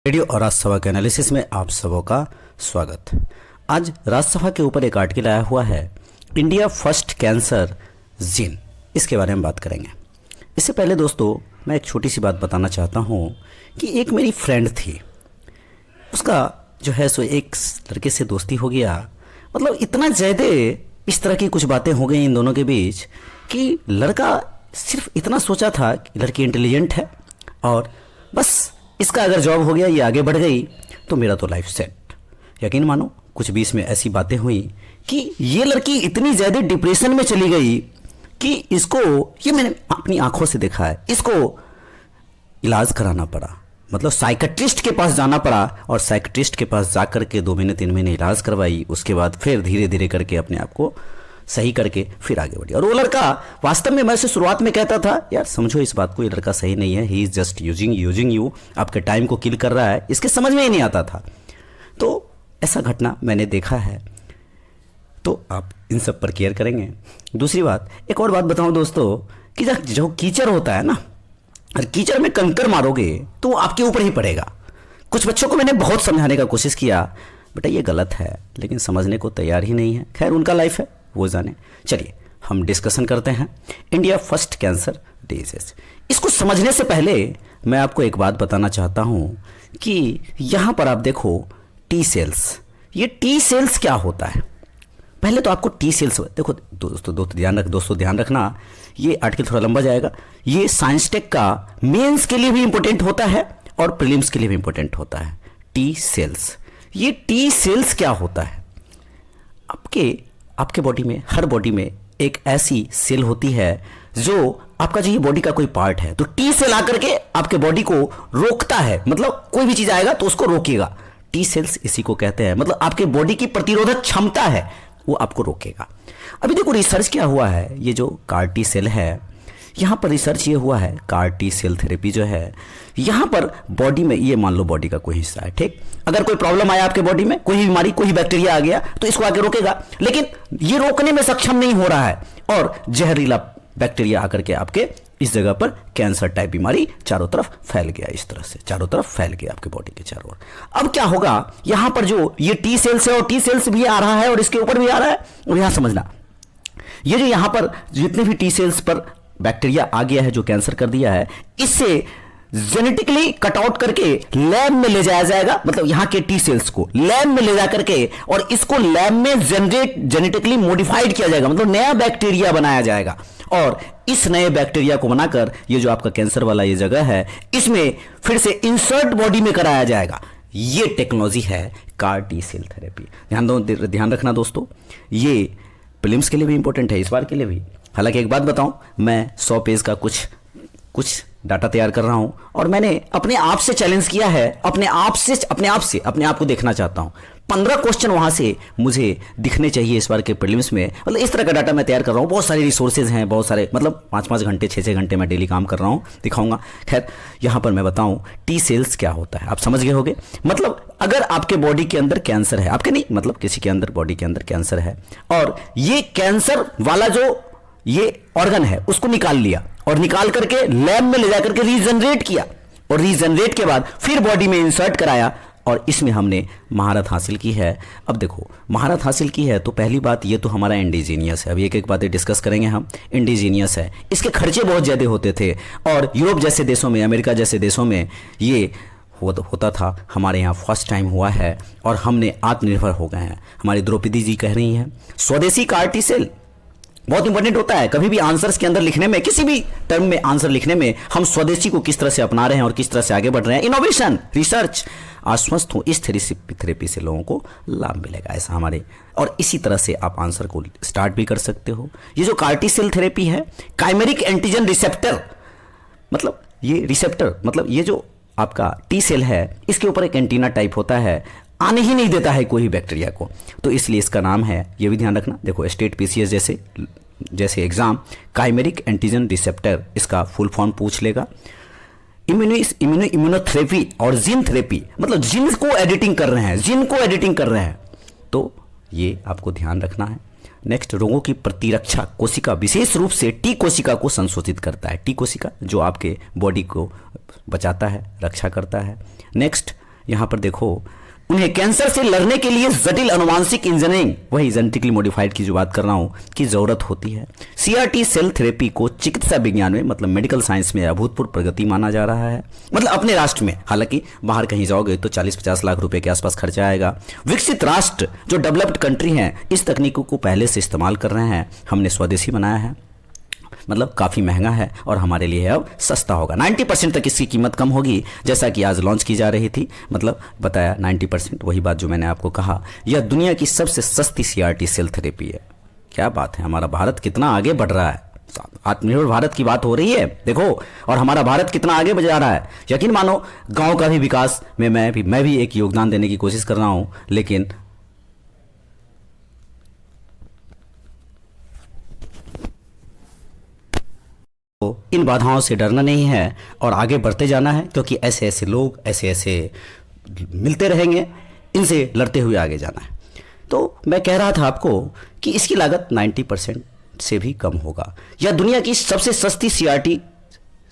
Radio और राजसभा के analysis में आप सबों का स्वागत। आज राजसभा के ऊपर एक आर्टिकल आया हुआ है, इंडिया फर्स्ट कैंसर जीन, इसके बारे में बात करेंगे। इससे पहले दोस्तों मैं एक छोटी सी बात बताना चाहता हूँ कि एक मेरी फ्रेंड थी, उसका जो है सो एक लड़के से दोस्ती हो गया। मतलब इतना ज़्यादा इस तरह की कुछ बातें हो गई इन दोनों के बीच कि लड़का सिर्फ इतना सोचा था कि लड़की इंटेलिजेंट है और बस इसका अगर जॉब हो गया, ये आगे बढ़ गई तो मेरा तो लाइफ सेट। यकीन मानो कुछ बीच में ऐसी बातें हुई कि ये लड़की इतनी ज़्यादा डिप्रेशन में चली गई कि इसको, ये मैंने अपनी आंखों से देखा है, इसको इलाज कराना पड़ा। मतलब साइकेट्रिस्ट के पास जाना पड़ा और साइकेट्रिस्ट के पास जा कर के 2 महीने 3 महीने इलाज करवाई। उसके बाद फिर धीरे धीरे करके अपने आप को सही करके फिर आगे बढ़ी। और वो लड़का वास्तव में, मैं से शुरुआत में कहता था यार समझो इस बात को, ये लड़का सही नहीं है, he is just using you, आपके टाइम को किल कर रहा है, इसके समझ में ही नहीं आता था। तो ऐसा घटना मैंने देखा है, तो आप इन सब पर केयर करेंगे। दूसरी बात, एक और बात बताऊं दोस्तों कि जो कीचड़ होता है ना, और कीचड़ में कंकर मारोगे तो वो आपके ऊपर ही पड़ेगा। कुछ बच्चों को मैंने बहुत समझाने का कोशिश किया, बेटा ये गलत है, लेकिन समझने को तैयार ही नहीं है। खैर उनका लाइफ है, वो जाने। चलिए हम डिस्कशन करते हैं इंडिया फर्स्ट कैंसर डिजीज। इसको समझने से पहले मैं आपको एक बात बताना चाहता हूं कि यहां पर आप देखो टी सेल्स। ये टी सेल्स क्या होता है? पहले तो आपको टी सेल्स देखो दोस्तों, ध्यान रखना, ये आर्टिकल थोड़ा लंबा जाएगा। ये साइंस टेक का मेंस के लिए भी इंपॉर्टेंट होता है और प्रीलिम्स के लिए भी इंपॉर्टेंट होता है। टी सेल्स, ये टी सेल्स क्या होता है? आपके बॉडी में, हर बॉडी में एक ऐसी सेल होती है जो आपका, जो ये बॉडी का कोई पार्ट है, तो टी सेल आकर के आपके बॉडी को रोकता है। मतलब कोई भी चीज आएगा तो उसको रोकेगा। टी सेल्स इसी को कहते हैं। मतलब आपके बॉडी की प्रतिरोधक क्षमता है, वो आपको रोकेगा। अभी देखो रिसर्च क्या हुआ है, ये जो कार टी सेल है, यहाँ पर रिसर्च ये हुआ है, कार टी सेल थेरेपी जो है, यहाँ पर बॉडी में, ये मान लो बॉडी का कोई हिस्सा है, ठीक, अगर कोई प्रॉब्लम आया आपके बॉडी में, कोई बीमारी, कोई बैक्टीरिया आ गया तो इसको आके रोकेगा, लेकिन ये रोकने में सक्षम नहीं हो रहा है और जहरीला बैक्टीरिया आकर के आपके इस जगह पर कैंसर टाइप बीमारी चारों तरफ फैल गया। इस तरह से चारों तरफ फैल गया आपके बॉडी के चारों ओर। अब क्या होगा, यहां पर जो ये टी सेल्स है, और टी सेल्स भी आ रहा है और इसके ऊपर भी आ रहा है। और यहां समझना, ये जो यहां पर जितने भी टी सेल्स पर बैक्टीरिया आ गया है जो कैंसर कर दिया है, इससे जेनेटिकली कट आउट करके लैब में ले जाया जाएगा। मतलब यहां के टी सेल्स को लैब में ले जा करके और इसको लैब में जेनेटिकली मॉडिफाइड किया जाएगा। मतलब नया बैक्टीरिया बनाया जाएगा और इस नए बैक्टीरिया को बनाकर ये जो आपका कैंसर वाला ये जगह है, इसमें फिर से इंसर्ट बॉडी में कराया जाएगा। ये टेक्नोलॉजी है कार टी सेल थेरेपी। ध्यान रखना दोस्तों, ये प्रीलिम्स के लिए भी इंपॉर्टेंट है, इस बार के लिए भी। हालांकि एक बात बताऊं, मैं 100 पेज का कुछ डाटा तैयार कर रहा हूं और मैंने अपने आप से चैलेंज किया है, अपने आप को देखना चाहता हूं। 15 क्वेश्चन वहां से मुझे दिखने चाहिए इस बार के प्रीलिम्स में। मतलब इस तरह का डाटा मैं तैयार कर रहा हूं। बहुत सारे रिसोर्सेज हैं, बहुत सारे, मतलब 5-5 घंटे 6-6 घंटे मैं डेली काम कर रहा हूं, दिखाऊंगा। खैर यहां पर मैं बताऊं टी सेल्स क्या होता है, आप समझ गए होंगे। मतलब अगर आपके बॉडी के अंदर कैंसर है, आपके नहीं, मतलब किसी के अंदर, बॉडी के अंदर कैंसर है और ये कैंसर वाला जो ये ऑर्गन है उसको निकाल लिया और निकाल करके लैब में ले जाकर के रीजनरेट किया और रीजनरेट के बाद फिर बॉडी में इंसर्ट कराया और इसमें हमने महारत हासिल की है। अब देखो महारत हासिल की है तो पहली बात, ये तो हमारा इंडिजीनियस है। अब एक एक बातें डिस्कस करेंगे हम। इंडिजीनियस है, इसके खर्चे बहुत ज़्यादा होते थे और यूरोप जैसे देशों में, अमेरिका जैसे देशों में ये होता था। हमारे यहाँ फर्स्ट टाइम हुआ है और हमने आत्मनिर्भर हो गए हैं। हमारी द्रौपदी जी कह रही हैं स्वदेशी कार टी सेल बहुत इंपॉर्टेंट होता है। कभी भी आंसर्स के अंदर लिखने में, किसी भी टर्म में आंसर लिखने में, हम स्वदेशी को किस तरह से अपना रहे हैं और किस तरह से आगे बढ़ रहे हैं, इनोवेशन, रिसर्च। आश्वस्त हो, इस थेरेपी से लोगों को लाभ मिलेगा, ऐसा हमारे। और इसी तरह से आप आंसर को स्टार्ट भी कर सकते हो। ये जो कार्टी सेल थेरेपी है, काइमेरिक एंटीजन रिसेप्टर, मतलब ये रिसेप्टर, मतलब ये जो आपका टी सेल है, इसके ऊपर एक एंटीना टाइप होता है, आने ही नहीं देता है कोई बैक्टीरिया को, तो इसलिए इसका नाम है, ये भी ध्यान रखना। देखो स्टेट पीसीएस जैसे एग्जाम, काइमेरिक एंटीजन रिसेप्टर, इसका फुल फॉर्म पूछ लेगा। इम्यूनोथेरेपी और जीन थेरेपी, मतलब जीन को एडिटिंग कर रहे हैं, तो ये आपको ध्यान रखना है। नेक्स्ट, रोगों की प्रतिरक्षा कोशिका, विशेष रूप से टी कोशिका को संशोधित करता है। टी कोशिका जो आपके बॉडी को बचाता है, रक्षा करता है। नेक्स्ट, यहां पर देखो, उन्हें कैंसर से लड़ने के लिए जटिल आनुवांशिक इंजीनियरिंग, वही जेनेटिकली मॉडिफाइड की जो बात कर रहा हूं, की जरूरत होती है। सीआरटी सेल थेरेपी को चिकित्सा विज्ञान में, मतलब मेडिकल साइंस में अभूतपूर्व प्रगति माना जा रहा है। मतलब अपने राष्ट्र में, हालांकि बाहर कहीं जाओगे तो 40-50 लाख रुपए के आसपास खर्चा आएगा। विकसित राष्ट्र जो डेवलप्ड कंट्री हैं इस तकनीकों को पहले से इस्तेमाल कर रहे हैं, हमने स्वदेशी बनाया है। मतलब काफ़ी महंगा है और हमारे लिए अब सस्ता होगा। 90% तक इसकी कीमत कम होगी, जैसा कि आज लॉन्च की जा रही थी। मतलब बताया 90%, वही बात जो मैंने आपको कहा। यह दुनिया की सबसे सस्ती सीआरटी सेल थेरेपी है। क्या बात है, हमारा भारत कितना आगे बढ़ रहा है। आत्मनिर्भर भारत की बात हो रही है देखो, और हमारा भारत कितना आगे बढ़ जा रहा है। यकीन मानो, गाँव का भी विकास में मैं भी एक योगदान देने की कोशिश कर रहा हूँ, लेकिन इन बाधाओं से डरना नहीं है और आगे बढ़ते जाना है, क्योंकि ऐसे ऐसे लोग ऐसे मिलते रहेंगे, इनसे लड़ते हुए आगे जाना है। तो मैं कह रहा था आपको कि इसकी लागत 90% से भी कम होगा। यह दुनिया की सबसे सस्ती सीआरटी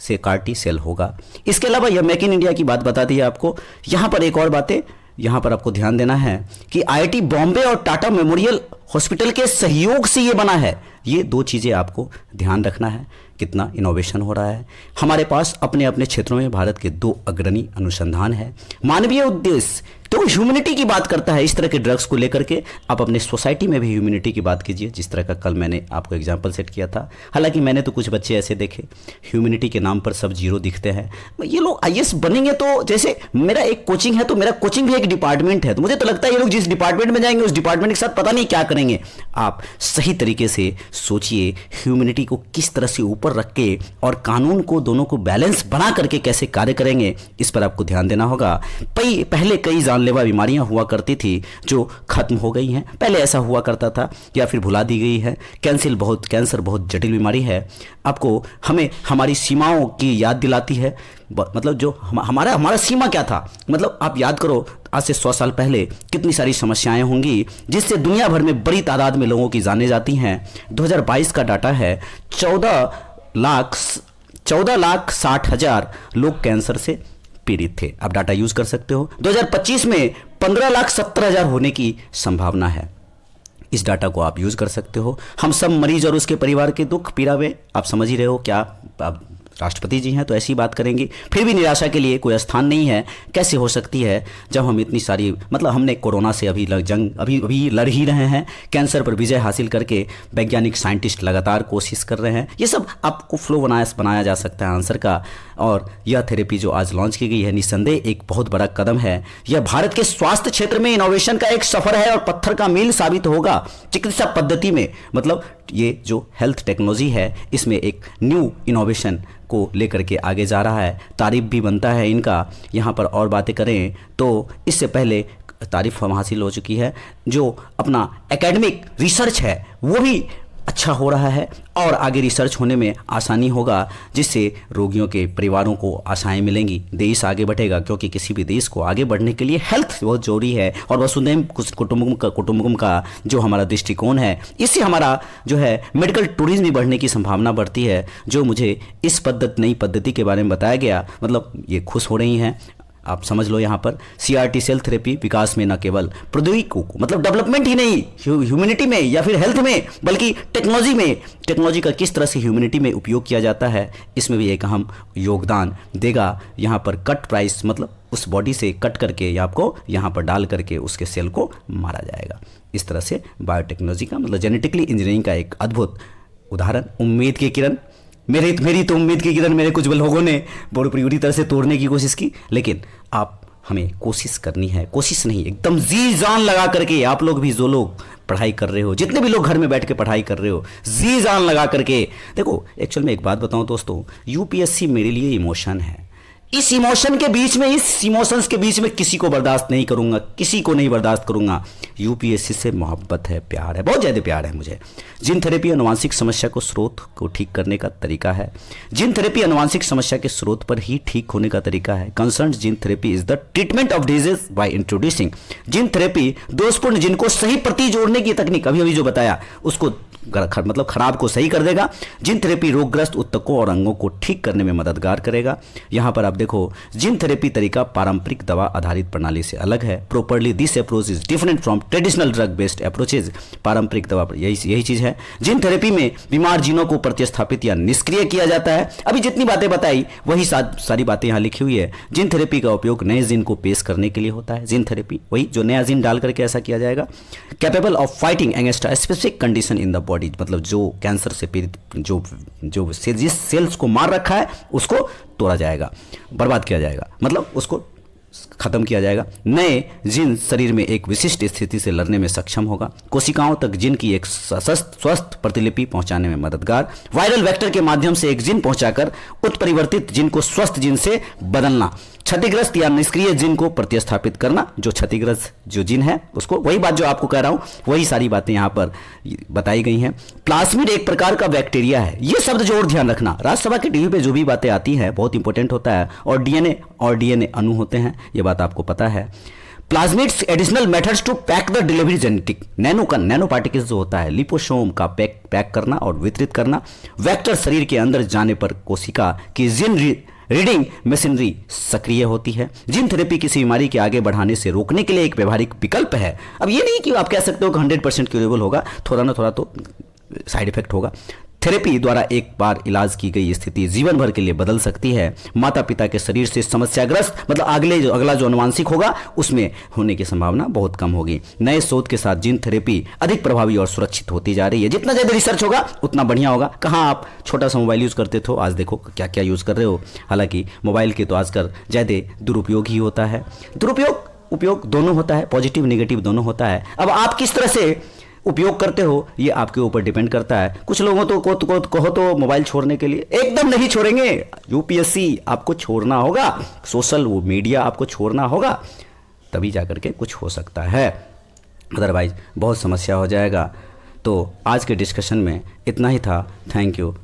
से कार्टी सेल होगा। इसके अलावा यह मेक इन इंडिया की बात बताती है आपको। यहाँ पर एक और बातें यहाँ पर आपको ध्यान देना है कि आईआईटी बॉम्बे और टाटा मेमोरियल हॉस्पिटल के सहयोग से ये बना है। ये दो चीज़ें आपको ध्यान रखना है, कितना इनोवेशन हो रहा है। हमारे पास अपने अपने क्षेत्रों में भारत के 2 अग्रणी अनुसंधान है। मानवीय उद्देश्य तो ह्यूमैनिटी की बात करता है। इस तरह के ड्रग्स को लेकर के आप अपने सोसाइटी में भी ह्यूमैनिटी की बात कीजिए, जिस तरह का कल मैंने आपको एग्जांपल सेट किया था। हालांकि मैंने तो कुछ बच्चे ऐसे देखे, ह्यूमैनिटी के नाम पर सब जीरो दिखते हैं। ये लोग आईएएस बनेंगे तो, जैसे मेरा एक कोचिंग है तो मेरा कोचिंग भी एक डिपार्टमेंट है, तो मुझे तो लगता है ये लोग जिस डिपार्टमेंट में जाएंगे उस डिपार्टमेंट के साथ पता नहीं क्या करेंगे। आप सही तरीके से सोचिए, ह्यूमैनिटी को किस तरह से ऊपर रख के और कानून को, दोनों को बैलेंस बना करके कैसे कार्य करेंगे, इस पर आपको ध्यान देना होगा। पहले कई जानलेवा बीमारियां हुआ करती थी जो खत्म हो गई हैं। पहले ऐसा हुआ करता था या फिर भुला दी गई है। कैंसर बहुत जटिल बीमारी है, आपको हमें हमारी सीमाओं की याद दिलाती है। मतलब जो हमारा सीमा क्या था, मतलब आप याद करो आज से 100 साल पहले कितनी सारी समस्याएं होंगी जिससे दुनिया भर में बड़ी तादाद में लोगों की जानें जाती हैं। 2022 का डाटा है 14,60,000 लोग कैंसर से पीड़ित थे। आप डाटा यूज कर सकते हो। 2025 में 15,70,000 होने की संभावना है। इस डाटा को आप यूज कर सकते हो। हम सब मरीज और उसके परिवार के दुख पीड़ा में, आप समझ ही रहे हो क्या, आप राष्ट्रपति जी हैं तो ऐसी बात करेंगी। फिर भी निराशा के लिए कोई स्थान नहीं है। कैसे हो सकती है जब हम इतनी सारी, मतलब हमने कोरोना से अभी लड़ ही रहे हैं। कैंसर पर विजय हासिल करके वैज्ञानिक साइंटिस्ट लगातार कोशिश कर रहे हैं। ये सब आपको फ्लो बनाया जा सकता है आंसर का। और यह थेरेपी जो आज लॉन्च की गई है, निस्संदेह एक बहुत बड़ा कदम है। यह भारत के स्वास्थ्य क्षेत्र में इनोवेशन का एक सफर है और पत्थर का मील साबित होगा चिकित्सा पद्धति में। मतलब ये जो हेल्थ टेक्नोलॉजी है, इसमें एक न्यू इनोवेशन को लेकर के आगे जा रहा है। तारीफ भी बनता है इनका। यहाँ पर और बातें करें तो इससे पहले तारीफ हम हासिल हो चुकी है। जो अपना एकेडमिक रिसर्च है वो भी अच्छा हो रहा है और आगे रिसर्च होने में आसानी होगा, जिससे रोगियों के परिवारों को आशाएं मिलेंगी, देश आगे बढ़ेगा। क्योंकि किसी भी देश को आगे बढ़ने के लिए हेल्थ बहुत जरूरी है। और वसुधैव कुटुंबकम का जो हमारा दृष्टिकोण है, इससे हमारा जो है मेडिकल टूरिज्म भी बढ़ने की संभावना बढ़ती है। जो मुझे इस नई पद्धति के बारे में बताया गया, मतलब ये खुश हो रही हैं। आप समझ लो, यहाँ पर सीआरटी सेल थेरेपी विकास में न केवल प्रौद्योगिकी को, मतलब डेवलपमेंट ही नहीं ह्यूमैनिटी में या फिर हेल्थ में, बल्कि टेक्नोलॉजी का किस तरह से ह्यूमैनिटी में उपयोग किया जाता है, इसमें भी एक अहम योगदान देगा। यहाँ पर कट प्राइस, मतलब उस बॉडी से कट करके आपको यहाँ पर डाल करके उसके सेल को मारा जाएगा। इस तरह से बायोटेक्नोलॉजी का, मतलब जेनेटिकली इंजीनियरिंग का एक अद्भुत उदाहरण। उम्मीद की किरण, मेरी तो उम्मीद की किरण मेरे कुछ लोगों ने पूरी तरह से तोड़ने की कोशिश की, लेकिन आप हमें कोशिश करनी है। कोशिश नहीं, एकदम जी जान लगा करके, आप लोग भी जो लोग पढ़ाई कर रहे हो, जितने भी लोग घर में बैठ के पढ़ाई कर रहे हो, जी जान लगा करके देखो। एक्चुअल में एक बात बताऊं दोस्तों, यूपीएससी मेरे लिए इमोशन है। इस इमोशंस के बीच में किसी को बर्दाश्त नहीं करूंगा, किसी को नहीं बर्दाश्त करूंगा। यूपीएससी से मोहब्बत है, प्यार है, बहुत ज़्यादा प्यार है मुझे। जीन थेरेपी अनुवांशिक समस्या को स्रोत को ठीक करने का तरीका है। जीन थेरेपी अनुवांशिक समस्या के स्रोत पर ही ठीक होने का तरीका है। Concern gene therapy is the treatment of disease by introducing gene therapy दोषपूर्ण जीन को सही प्रति जोड़ने की तकनीक, अभी जो बताया उसको मतलब खराब को सही कर देगा। जिन थेरेपी रोगग्रस्त ऊतकों और अंगों को ठीक करने में मददगार करेगा। यहाँ पर आप देखो, जिन थेरेपी तरीका पारंपरिक दवा आधारित प्रणाली से अलग है। Properly this approach is different from traditional drug based approaches. पारंपरिक दवा पर यही चीज है। जिन थेरेपी में बीमार जीनों को प्रतिस्थापित या निष्क्रिय किया जाता है। अभी जितनी बातें बताई वही सारी बातें यहाँ लिखी हुई है। जिन थेरेपी का उपयोग नए जीन को पेश करने के लिए होता है। जिन थेरेपी वही जो नया जीन डाल करके ऐसा किया जाएगा। Capable of fighting against a specific condition in the body, मतलब जो कैंसर से पीड़ित जिस सेल्स को मार रखा है उसको तोड़ा जाएगा, बर्बाद किया जाएगा, मतलब उसको खत्म किया जाएगा। नए जिन शरीर में एक विशिष्ट स्थिति से लड़ने में सक्षम होगा। कोशिकाओं तक जिन की एक स्वस्थ प्रतिलिपि पहुंचाने में मददगार। वायरल वेक्टर के माध्यम से एक जिन पहुंचाकर उत्परिवर्तित जिन को स्वस्थ जिन से बदलना। क्षतिग्रस्त या निष्क्रिय जिन को प्रतिस्थापित करना। जो क्षतिग्रस्त जो जिन है उसको, वही बात जो आपको कह रहा हूं, वही सारी बातें यहां पर बताई गई हैं। प्लाज्मिड एक प्रकार का बैक्टीरिया है। ये शब्द जो और ध्यान रखना, राज्यसभा के टीवी पे जो भी बातें आती हैं बहुत इंपॉर्टेंट होता है। और डीएनए अणु होते हैं, ये बात आपको पता है। Plasmids additional methods to pack the delivery genetic. Nano particles जो होता है, लिपोसोम का पैक करना और वितरित करना। वेक्टर शरीर के अंदर जाने पर कोशिका की जिन रीडिंग मशीनरी सक्रिय होती है। जिन थेरेपी किसी बीमारी के आगे बढ़ाने से रोकने के लिए एक व्यवहारिक विकल्प है। अब ये नहीं कि आप कह सकते हो कि 100% क्यूरेबल होगा, थोड़ा ना थोड़ा तो साइड इफेक्ट होगा। थेरेपी द्वारा एक बार इलाज की गई स्थिति जीवन भर के लिए बदल सकती है। माता पिता के शरीर से समस्याग्रस्त, मतलब अगला जो अनुवांशिक होगा उसमें होने की संभावना बहुत कम होगी। नए शोध के साथ जिन थेरेपी अधिक प्रभावी और सुरक्षित होती जा रही है। जितना ज़्यादा रिसर्च होगा उतना बढ़िया होगा। कहाँ आप छोटा सा मोबाइल यूज़ करते थे, आज देखो क्या क्या यूज़ कर रहे हो। हालांकि मोबाइल के तो आजकल ज़्यादा दुरुपयोग ही होता है। उपयोग दोनों होता है, पॉजिटिव नेगेटिव दोनों होता है। अब आप किस तरह से उपयोग करते हो ये आपके ऊपर डिपेंड करता है। कुछ लोगों तो कहो तो मोबाइल छोड़ने के लिए एकदम नहीं छोड़ेंगे। यूपीएससी आपको छोड़ना होगा, सोशल वो मीडिया आपको छोड़ना होगा, तभी जाकर के कुछ हो सकता है, अदरवाइज बहुत समस्या हो जाएगा। तो आज के डिस्कशन में इतना ही था। Thank you.